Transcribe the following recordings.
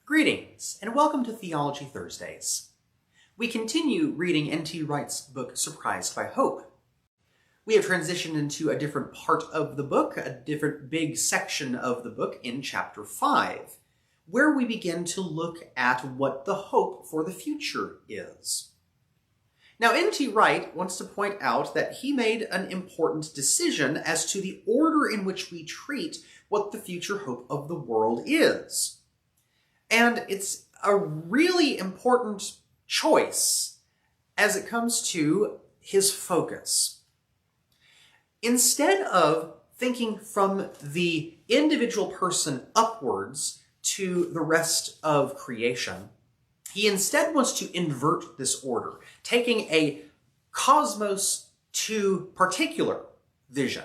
Greetings, and welcome to Theology Thursdays. We continue reading N.T. Wright's book, Surprised by Hope. We have transitioned into a different part of the book, a different big section of the book in Chapter 5, where we begin to look at what the hope for the future is. Now, N.T. Wright wants to point out that he made an important decision as to the order in which we treat what the future hope of the world is. And it's a really important choice as it comes to his focus. Instead of thinking from the individual person upwards to the rest of creation, he instead wants to invert this order, taking a cosmos to particular vision.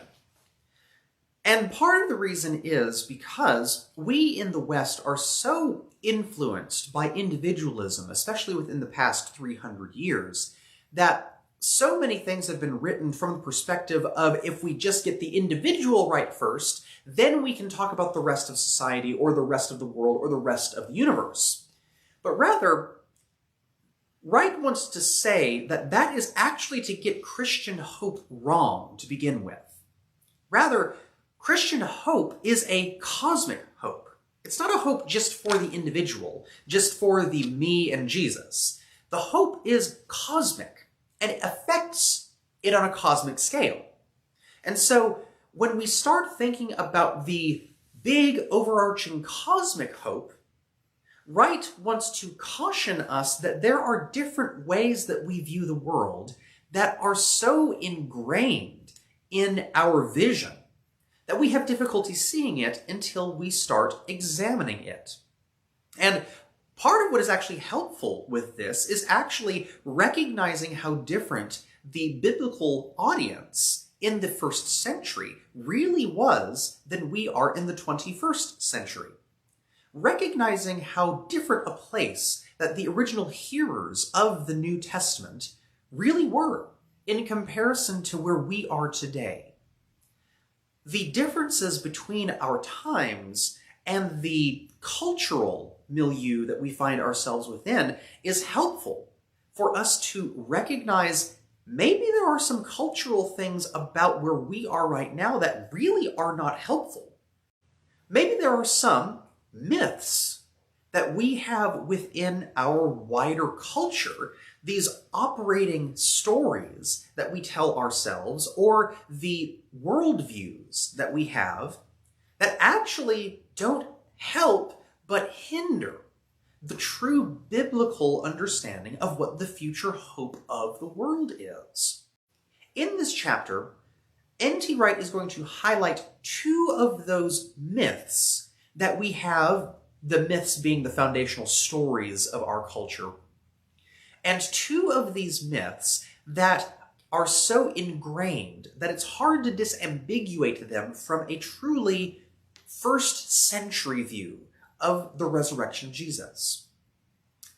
And part of the reason is because we in the West are so influenced by individualism, especially within the past 300 years, that so many things have been written from the perspective of if we just get the individual right first, then we can talk about the rest of society or the rest of the world or the rest of the universe. But rather, Wright wants to say that that is actually to get Christian hope wrong to begin with. Rather, Christian hope is a cosmic hope. It's not a hope just for the individual, just for the me and Jesus. The hope is cosmic, and it affects it on a cosmic scale. And so when we start thinking about the big overarching cosmic hope, Wright wants to caution us that there are different ways that we view the world that are so ingrained in our vision that we have difficulty seeing it until we start examining it. And part of what is actually helpful with this is actually recognizing how different the biblical audience in the first century really was than we are in the 21st century. Recognizing how different a place that the original hearers of the New Testament really were in comparison to where we are today. The differences between our times and the cultural milieu that we find ourselves within is helpful for us to recognize maybe there are some cultural things about where we are right now that really are not helpful. Maybe there are some myths that we have within our wider culture, these operating stories that we tell ourselves, or the worldviews that we have that actually don't help but hinder the true biblical understanding of what the future hope of the world is. In this chapter, N.T. Wright is going to highlight two of those myths that we have, the myths being the foundational stories of our culture. And two of these myths that are so ingrained that it's hard to disambiguate them from a truly first century view of the resurrection of Jesus.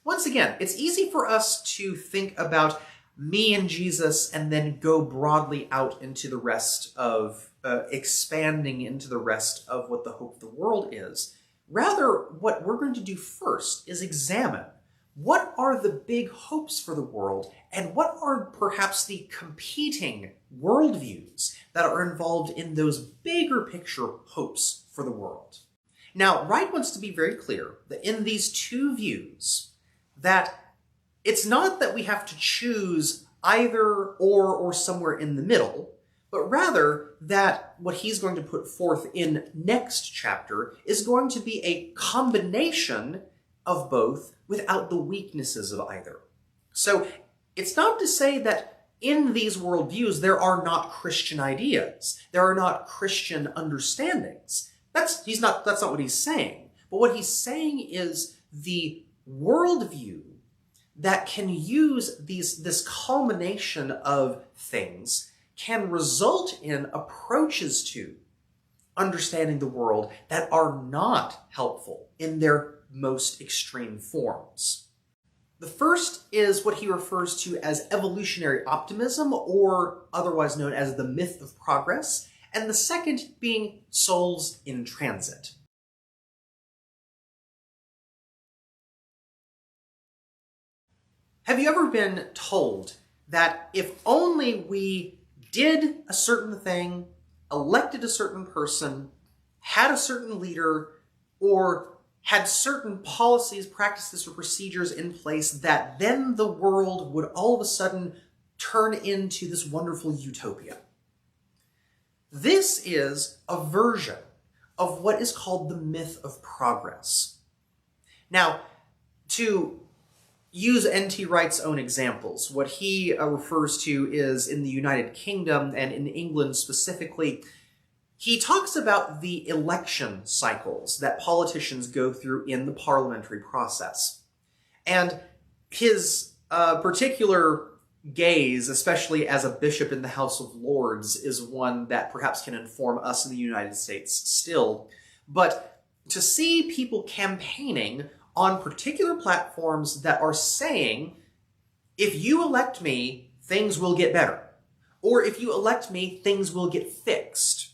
Once again, it's easy for us to think about me and Jesus and then go broadly out into the rest of expanding into the rest of what the hope of the world is. Rather, what we're going to do first is examine what are the big hopes for the world and what are perhaps the competing worldviews that are involved in those bigger picture hopes for the world. Now, Wright wants to be very clear that in these two views, that it's not that we have to choose either or somewhere in the middle, but rather that what he's going to put forth in next chapter is going to be a combination of both without the weaknesses of either. So it's not to say that in these worldviews there are not Christian ideas, there are not Christian understandings. That's not what he's saying. But what he's saying is the worldview that can use this culmination of things can result in approaches to understanding the world that are not helpful in their most extreme forms. The first is what he refers to as evolutionary optimism, or otherwise known as the myth of progress, and the second being souls in transit. Have you ever been told that if only we did a certain thing, elected a certain person, had a certain leader, or had certain policies, practices, or procedures in place, that then the world would all of a sudden turn into this wonderful utopia? This is a version of what is called the myth of progress. Now, to use N.T. Wright's own examples, what he refers to is in the United Kingdom and in England specifically, he talks about the election cycles that politicians go through in the parliamentary process. And his particular gaze, especially as a bishop in the House of Lords, is one that perhaps can inform us in the United States still. But to see people campaigning on particular platforms that are saying, if you elect me, things will get better. Or if you elect me, things will get fixed.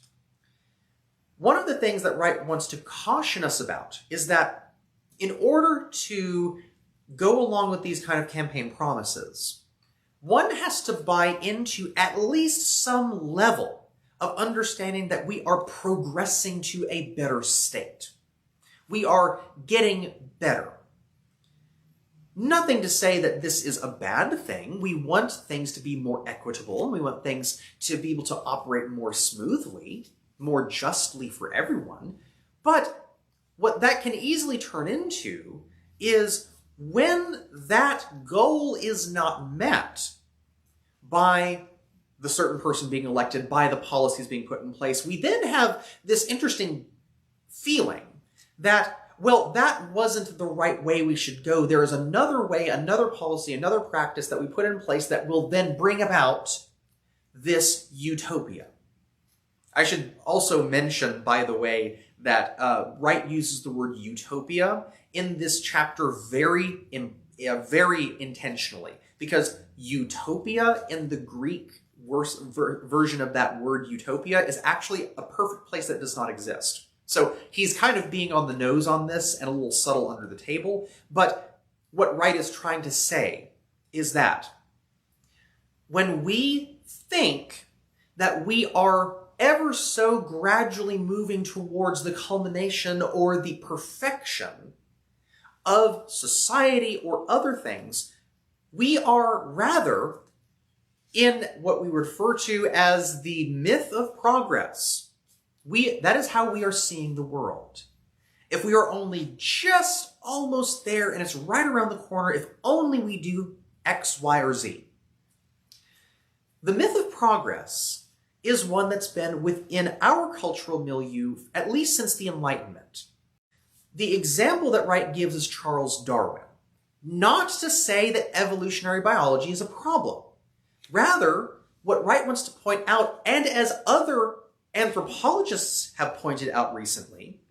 One of the things that Wright wants to caution us about is that in order to go along with these kind of campaign promises, one has to buy into at least some level of understanding that we are progressing to a better state. We are getting better. Nothing to say that this is a bad thing. We want things to be more equitable, and we want things to be able to operate more smoothly, more justly for everyone. But what that can easily turn into is when that goal is not met by the certain person being elected, by the policies being put in place, we then have this interesting feeling that, well, that wasn't the right way we should go. There is another way, another policy, another practice that we put in place that will then bring about this utopia. I should also mention, by the way, that Wright uses the word utopia in this chapter very intentionally, because utopia in the Greek version of that word utopia is actually a perfect place that does not exist. So he's kind of being on the nose on this and a little subtle under the table. But what Wright is trying to say is that when we think that we are ever so gradually moving towards the culmination or the perfection of society or other things, we are rather in what we refer to as the myth of progress. That is how we are seeing the world. If we are only just almost there and it's right around the corner, if only we do X, Y, or Z. The myth of progress is one that's been within our cultural milieu at least since the Enlightenment. The example that Wright gives is Charles Darwin. Not to say that evolutionary biology is a problem. Rather, what Wright wants to point out, and as other anthropologists have pointed out recently,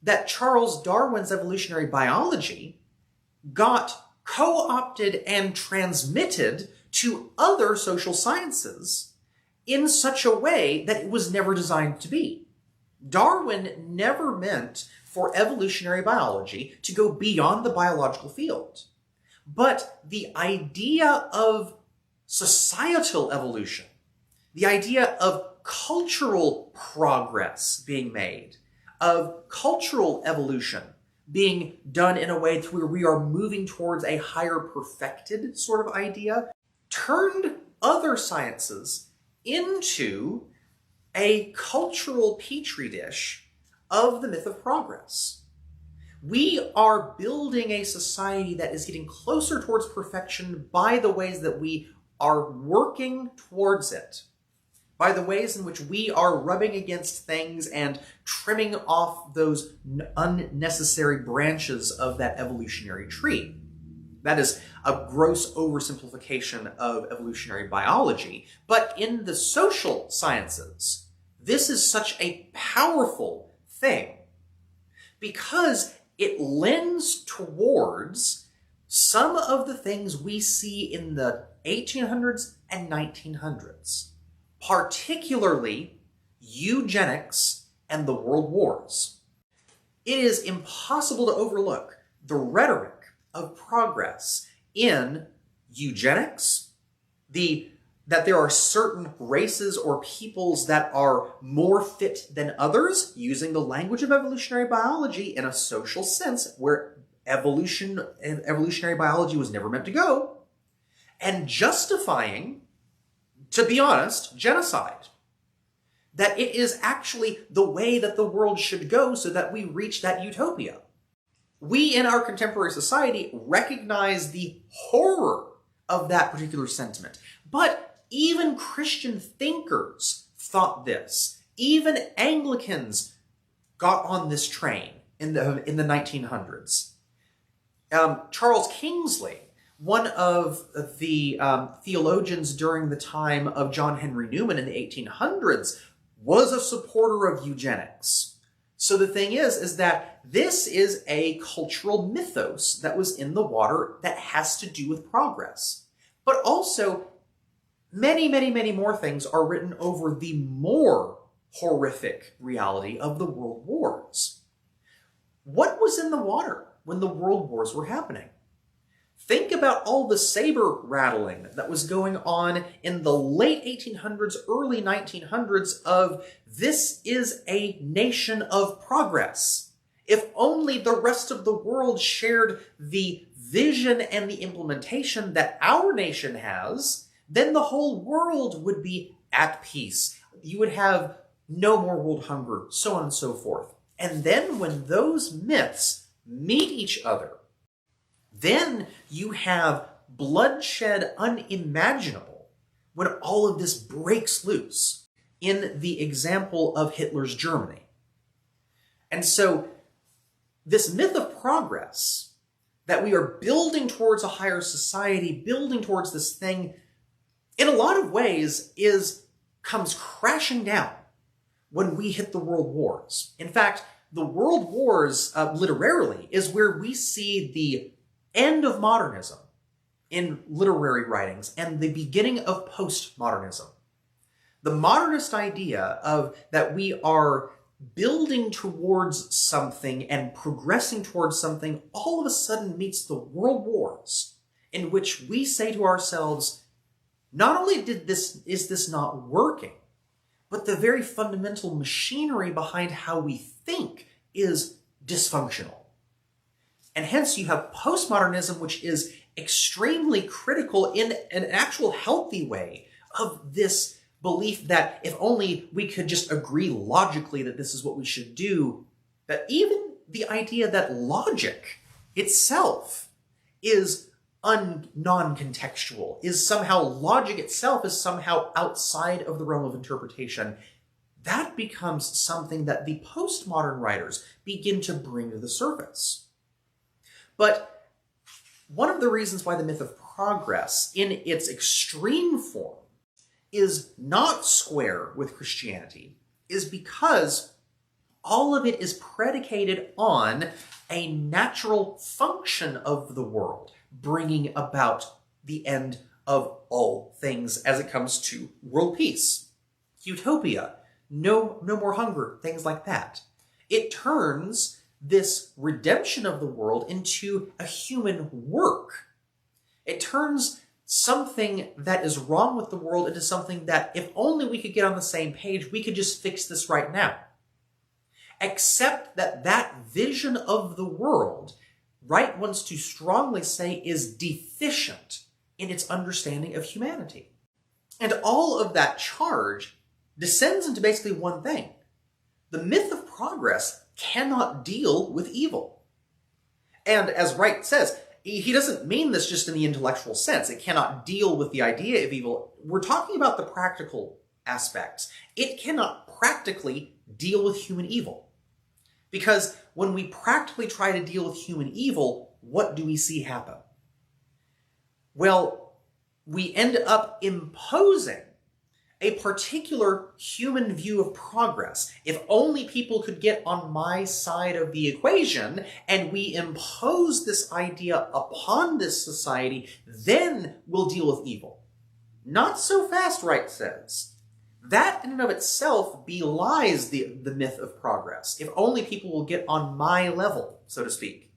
that Charles Darwin's evolutionary biology got co-opted and transmitted to other social sciences in such a way that it was never designed to be. Darwin never meant for evolutionary biology to go beyond the biological field. But the idea of societal evolution, the idea of cultural progress being made, of cultural evolution being done in a way to where we are moving towards a higher perfected sort of idea, turned other sciences into a cultural petri dish of the myth of progress. We are building a society that is getting closer towards perfection by the ways that we are working towards it, by the ways in which we are rubbing against things and trimming off those unnecessary branches of that evolutionary tree. That is a gross oversimplification of evolutionary biology. But in the social sciences, this is such a powerful thing because it lends towards some of the things we see in the 1800s and 1900s, particularly eugenics and the world wars. It is impossible to overlook the rhetoric of progress in eugenics, that there are certain races or peoples that are more fit than others, using the language of evolutionary biology in a social sense where evolutionary biology was never meant to go, and justifying, to be honest, genocide. That it is actually the way that the world should go so that we reach that utopia. We in our contemporary society recognize the horror of that particular sentiment. But even Christian thinkers thought this. Even Anglicans got on this train in the 1900s. Charles Kingsley, one of the theologians during the time of John Henry Newman in the 1800s, was a supporter of eugenics. So the thing is that this is a cultural mythos that was in the water that has to do with progress. But also, many, many, many more things are written over the more horrific reality of the world wars. What was in the water when the world wars were happening? Think about all the saber rattling that was going on in the late 1800s, early 1900s of this is a nation of progress. If only the rest of the world shared the vision and the implementation that our nation has, then the whole world would be at peace. You would have no more world hunger, so on and so forth. And then when those myths meet each other, then you have bloodshed unimaginable when all of this breaks loose in the example of Hitler's Germany. And so this myth of progress, that we are building towards a higher society, building towards this thing, in a lot of ways comes crashing down when we hit the world wars. In fact, the world wars, literarily, is where we see the end of modernism in literary writings and the beginning of postmodernism. The modernist idea of that we are building towards something and progressing towards something all of a sudden meets the world wars, in which we say to ourselves, not only is this not working, but the very fundamental machinery behind how we think is dysfunctional. And hence you have postmodernism, which is extremely critical in an actual healthy way of this belief that if only we could just agree logically that this is what we should do, that even the idea that logic itself is non-contextual, is somehow logic itself is somehow outside of the realm of interpretation, that becomes something that the postmodern writers begin to bring to the surface. But one of the reasons why the myth of progress in its extreme form is not square with Christianity is because all of it is predicated on a natural function of the world, bringing about the end of all things as it comes to world peace, utopia, no more hunger, things like that. It turns this redemption of the world into a human work. It turns something that is wrong with the world into something that if only we could get on the same page, we could just fix this right now. Except that that vision of the world, Wright wants to strongly say, is deficient in its understanding of humanity. And all of that charge descends into basically one thing. The myth of progress cannot deal with evil. And as Wright says, he doesn't mean this just in the intellectual sense. It cannot deal with the idea of evil. We're talking about the practical aspects. It cannot practically deal with human evil. Because when we practically try to deal with human evil, what do we see happen? Well, we end up imposing a particular human view of progress. If only people could get on my side of the equation and we impose this idea upon this society, then we'll deal with evil. Not so fast, Wright says. That in and of itself belies the myth of progress. If only people will get on my level, so to speak.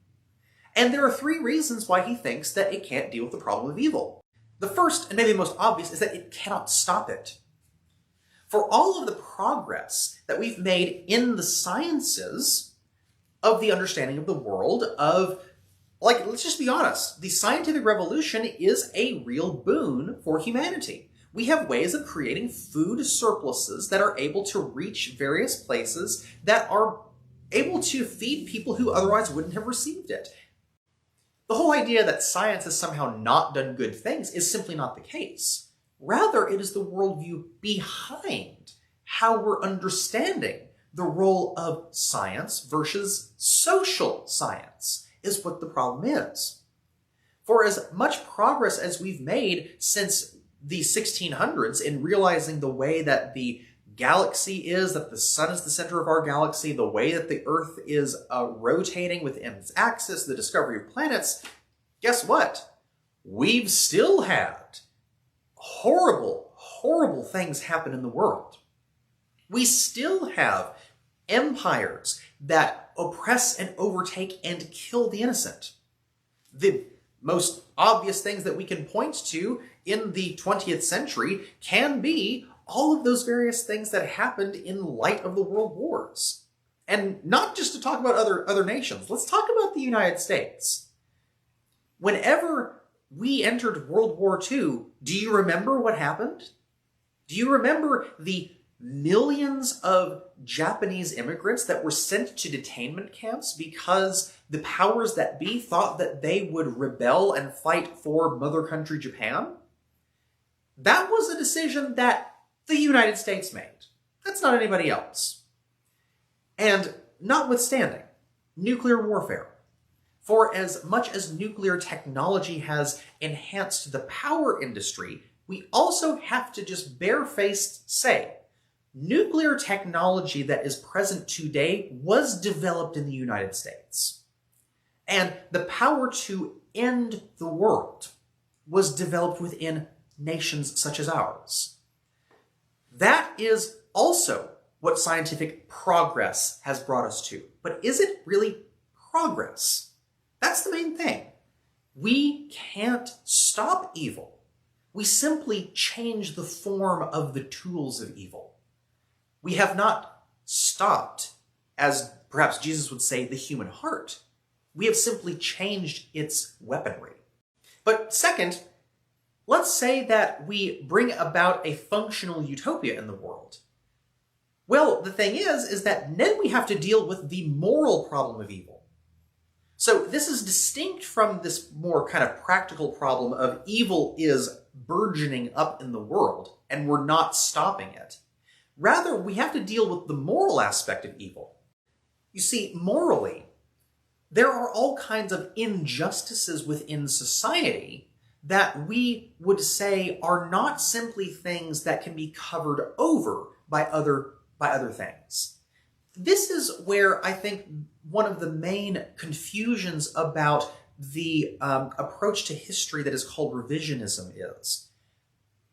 And there are 3 reasons why he thinks that it can't deal with the problem of evil. The first, and maybe the most obvious, is that it cannot stop it. For all of the progress that we've made in the sciences of the understanding of the world, let's just be honest, the scientific revolution is a real boon for humanity. We have ways of creating food surpluses that are able to reach various places that are able to feed people who otherwise wouldn't have received it. The whole idea that science has somehow not done good things is simply not the case. Rather, it is the worldview behind how we're understanding the role of science versus social science is what the problem is. For as much progress as we've made since the 1600s in realizing the way that the galaxy is, that the sun is the center of our galaxy, the way that the Earth is rotating within its axis, the discovery of planets, guess what? We've still had horrible, horrible things happen in the world. We still have empires that oppress and overtake and kill the innocent. The most obvious things that we can point to in the 20th century can be all of those various things that happened in light of the world wars. And not just to talk about other nations, let's talk about the United States. Whenever we entered World War II, do you remember what happened? Do you remember the millions of Japanese immigrants that were sent to detainment camps because the powers that be thought that they would rebel and fight for mother country Japan? That was a decision that the United States made. That's not anybody else. And notwithstanding nuclear warfare, for as much as nuclear technology has enhanced the power industry, we also have to just barefaced say, nuclear technology that is present today was developed in the United States. And the power to end the world was developed within nations such as ours. That is also what scientific progress has brought us to. But is it really progress? That's the main thing. We can't stop evil. We simply change the form of the tools of evil. We have not stopped, as perhaps Jesus would say, the human heart. We have simply changed its weaponry. But second, let's say that we bring about a functional utopia in the world. Well, the thing is that then we have to deal with the moral problem of evil. So this is distinct from this more kind of practical problem of evil is burgeoning up in the world and we're not stopping it. Rather, we have to deal with the moral aspect of evil. You see, morally, there are all kinds of injustices within society that we would say are not simply things that can be covered over by other things. This is where I think one of the main confusions about the approach to history that is called revisionism is.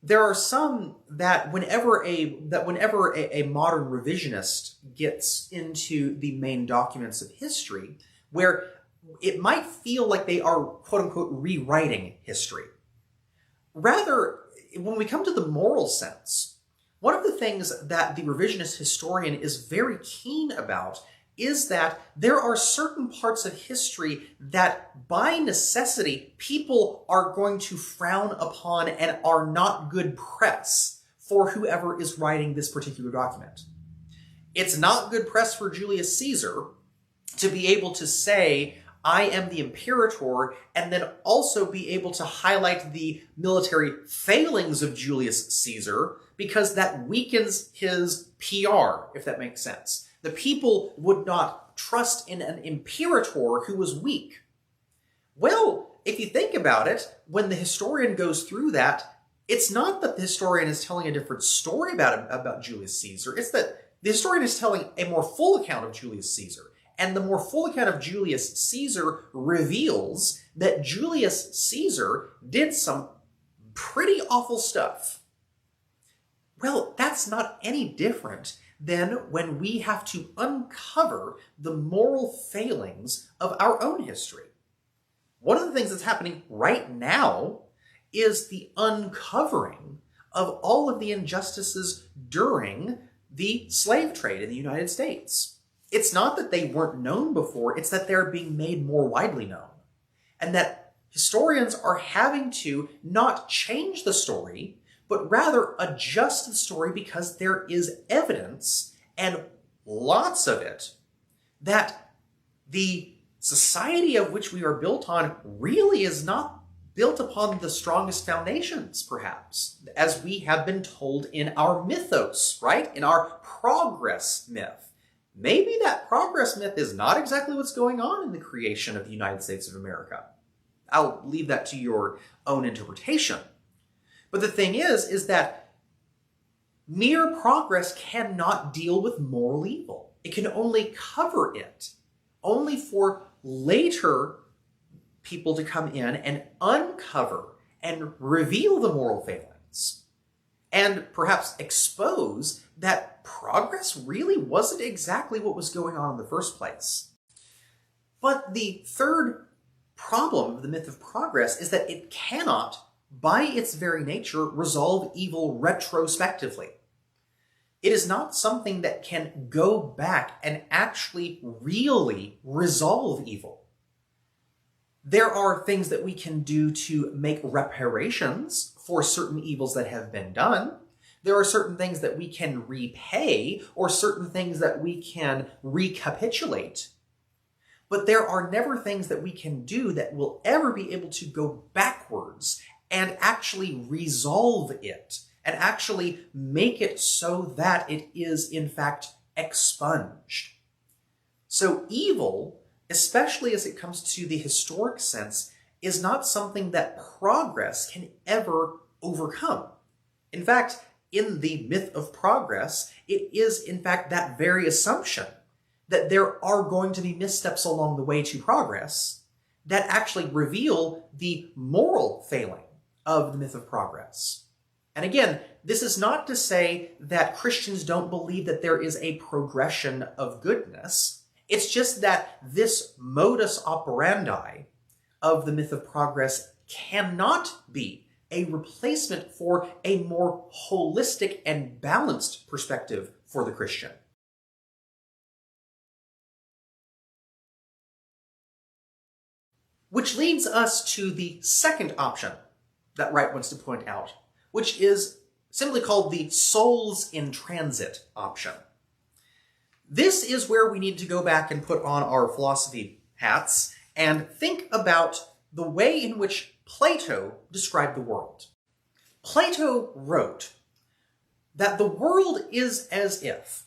There are some that whenever a modern revisionist gets into the main documents of history, where it might feel like they are, quote-unquote, rewriting history. Rather, when we come to the moral sense, one of the things that the revisionist historian is very keen about is that there are certain parts of history that, by necessity, people are going to frown upon and are not good press for whoever is writing this particular document. It's not good press for Julius Caesar to be able to say, I am the imperator, and then also be able to highlight the military failings of Julius Caesar, because that weakens his PR, if that makes sense. The people would not trust in an imperator who was weak. Well, if you think about it, when the historian goes through that, it's not that the historian is telling a different story about Julius Caesar, it's that the historian is telling a more full account of Julius Caesar. And the more full account of Julius Caesar reveals that Julius Caesar did some pretty awful stuff. Well, that's not any different than when we have to uncover the moral failings of our own history. One of the things that's happening right now is the uncovering of all of the injustices during the slave trade in the United States. It's not that they weren't known before, it's that they're being made more widely known. And that historians are having to not change the story, but rather adjust the story because there is evidence, and lots of it, that the society of which we are built on really is not built upon the strongest foundations, perhaps, as we have been told in our mythos, right? In our progress myth. Maybe that progress myth is not exactly what's going on in the creation of the United States of America. I'll leave that to your own interpretation. But the thing is that mere progress cannot deal with moral evil. It can only cover it, only for later people to come in and uncover and reveal the moral failings, and perhaps expose that progress really wasn't exactly what was going on in the first place. But the third problem of the myth of progress is that it cannot, by its very nature, resolve evil retrospectively. It is not something that can go back and actually really resolve evil. There are things that we can do to make reparations for certain evils that have been done. There are certain things that we can repay, or certain things that we can recapitulate. But there are never things that we can do that will ever be able to go backwards and actually resolve it, and actually make it so that it is, in fact, expunged. So evil, especially as it comes to the historic sense, is not something that progress can ever overcome. In fact, in the myth of progress, it is, in fact, that very assumption that there are going to be missteps along the way to progress that actually reveal the moral failing of the myth of progress. And again, this is not to say that Christians don't believe that there is a progression of goodness. It's just that this modus operandi of the myth of progress cannot be a replacement for a more holistic and balanced perspective for the Christian. Which leads us to the second option that Wright wants to point out, which is simply called the souls in transit option. This is where we need to go back and put on our philosophy hats and think about the way in which Plato described the world. Plato wrote that the world is as if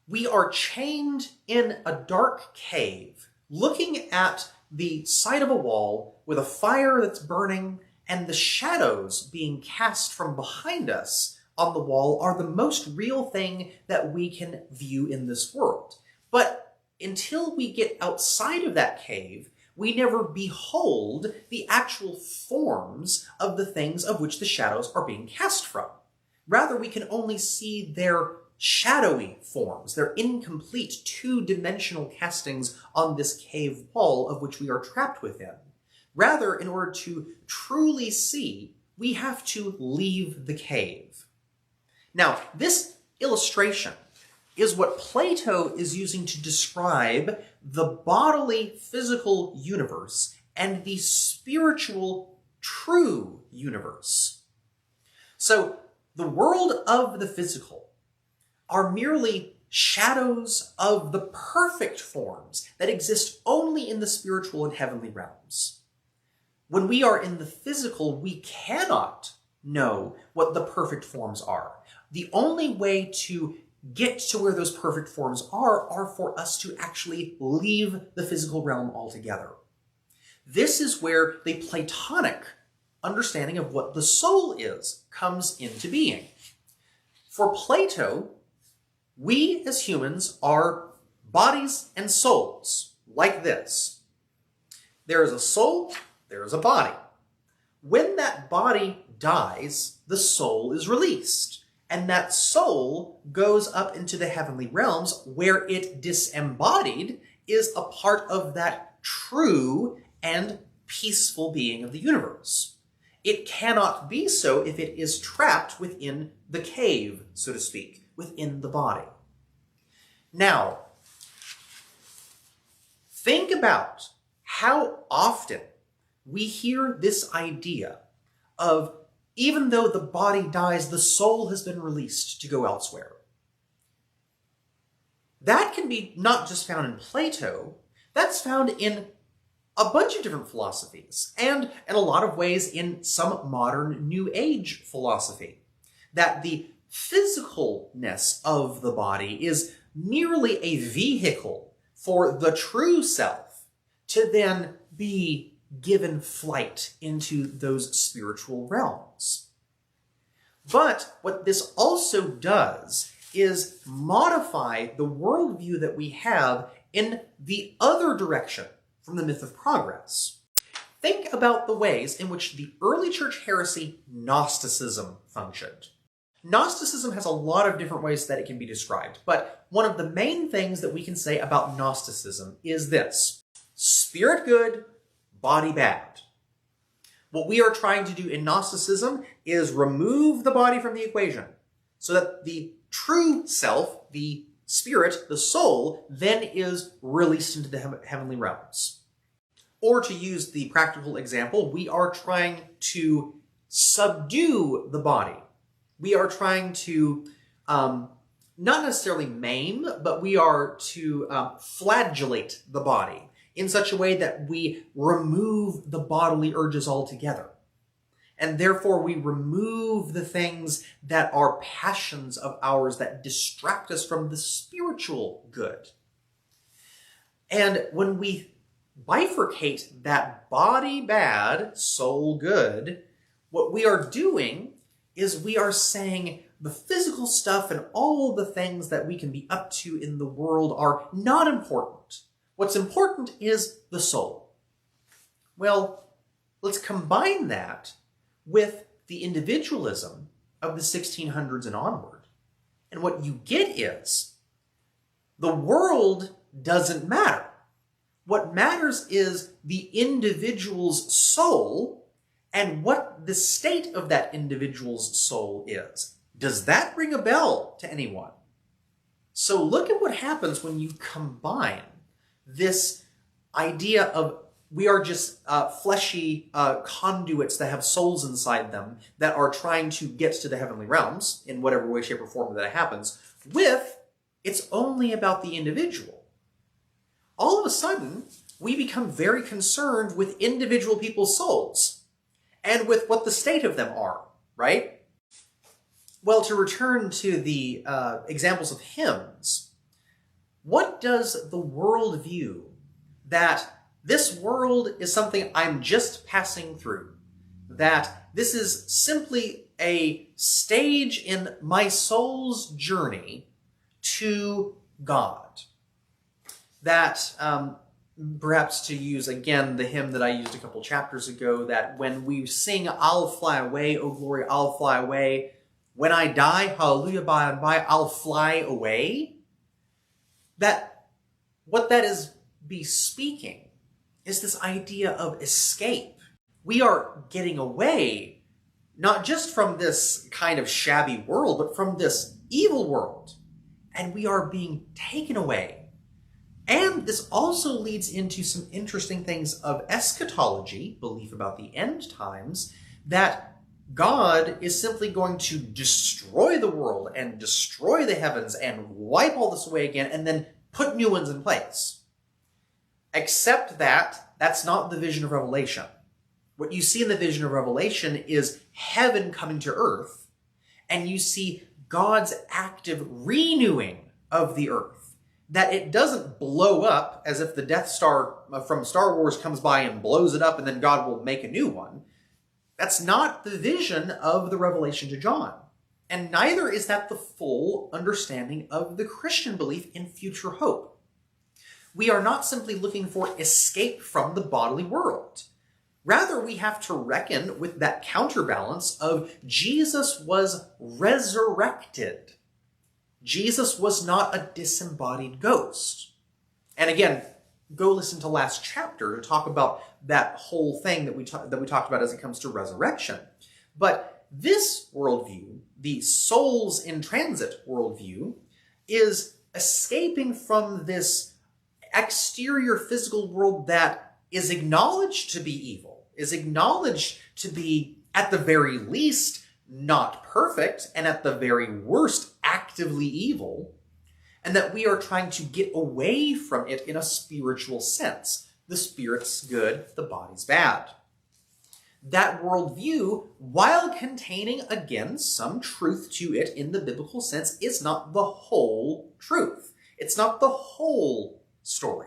we are chained in a dark cave, looking at the side of a wall with a fire that's burning, and the shadows being cast from behind us on the wall are the most real thing that we can view in this world. But until we get outside of that cave, we never behold the actual forms of the things of which the shadows are being cast from. Rather, we can only see their shadowy forms, their incomplete two-dimensional castings on this cave wall of which we are trapped within. Rather, in order to truly see, we have to leave the cave. Now, this illustration is what Plato is using to describe the bodily, physical universe and the spiritual, true universe. So, the world of the physical are merely shadows of the perfect forms that exist only in the spiritual and heavenly realms. When we are in the physical, we cannot know what the perfect forms are. The only way to get to where those perfect forms are for us to actually leave the physical realm altogether. This is where the Platonic understanding of what the soul is comes into being. For Plato, we as humans are bodies and souls, like this. There is a soul, there is a body. When that body dies, the soul is released, and that soul goes up into the heavenly realms where it disembodied is a part of that true and peaceful being of the universe. it cannot be so if it is trapped within the cave, so to speak, within the body. Now, think about how often we hear this idea of, even though the body dies, the soul has been released to go elsewhere. That can be not just found in Plato, that's found in a bunch of different philosophies, and in a lot of ways in some modern New Age philosophy, that the physicalness of the body is merely a vehicle for the true self to then be given flight into those spiritual realms. But what this also does is modify the worldview that we have in the other direction from the myth of progress. Think about the ways in which the early church heresy Gnosticism functioned. Gnosticism has a lot of different ways that it can be described, but one of the main things that we can say about Gnosticism is this: spirit good, body bad. What we are trying to do in Gnosticism is remove the body from the equation so that the true self, the spirit, the soul, then is released into the heavenly realms. Or to use the practical example, we are trying to subdue the body. We are trying to not necessarily maim, but we are to flagellate the body in such a way that we remove the bodily urges altogether. And therefore we remove the things that are passions of ours that distract us from the spiritual good. And when we bifurcate that body bad, soul good, what we are doing is we are saying the physical stuff and all the things that we can be up to in the world are not important. What's important is the soul. Well, let's combine that with the individualism of the 1600s and onward. And what you get is the world doesn't matter. What matters is the individual's soul and what the state of that individual's soul is. Does that ring a bell to anyone? So look at what happens when you combine this idea of we are just fleshy conduits that have souls inside them that are trying to get to the heavenly realms in whatever way, shape, or form that happens, with it's only about the individual. All of a sudden, we become very concerned with individual people's souls and with what the state of them are, right? Well, to return to the examples of hymns, what does the world view that this world is something I'm just passing through, that this is simply a stage in my soul's journey to God? That, perhaps to use again the hymn that I used a couple chapters ago, that when we sing, I'll fly away, oh glory, I'll fly away, when I die, hallelujah, by and by, I'll fly away. That what that is bespeaking is this idea of escape. We are getting away, not just from this kind of shabby world, but from this evil world. And we are being taken away. And this also leads into some interesting things of eschatology, belief about the end times, that God is simply going to destroy the world and destroy the heavens and wipe all this away again and then put new ones in place. Except that that's not the vision of Revelation. What you see in the vision of Revelation is heaven coming to earth, and you see God's active renewing of the earth. That it doesn't blow up as if the Death Star from Star Wars comes by and blows it up and then God will make a new one. That's not the vision of the revelation to John. And neither is that the full understanding of the Christian belief in future hope. We are not simply looking for escape from the bodily world. Rather, we have to reckon with that counterbalance of Jesus was resurrected. Jesus was not a disembodied ghost. And again, go listen to last chapter to talk about that whole thing that we talked about as it comes to resurrection. But this worldview, the souls in transit worldview, is escaping from this exterior physical world that is acknowledged to be evil, is acknowledged to be, at the very least, not perfect, and at the very worst, actively evil, and that we are trying to get away from it in a spiritual sense. The spirit's good, the body's bad. That worldview, while containing, again, some truth to it in the biblical sense, is not the whole truth. It's not the whole story.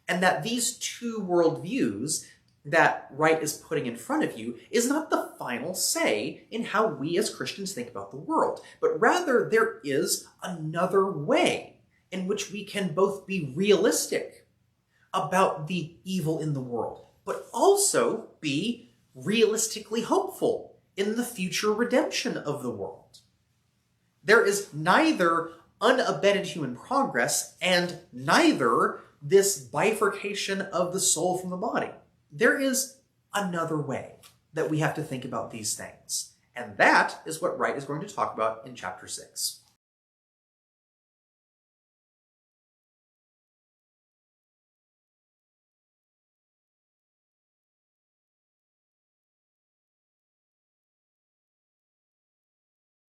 And that these two worldviews that Wright is putting in front of you is not the final say in how we as Christians think about the world, but rather there is another way in which we can both be realistic about the evil in the world, but also be realistically hopeful in the future redemption of the world. There is neither unabated human progress and neither this bifurcation of the soul from the body. There is another way that we have to think about these things. And that is what Wright is going to talk about in chapter 6.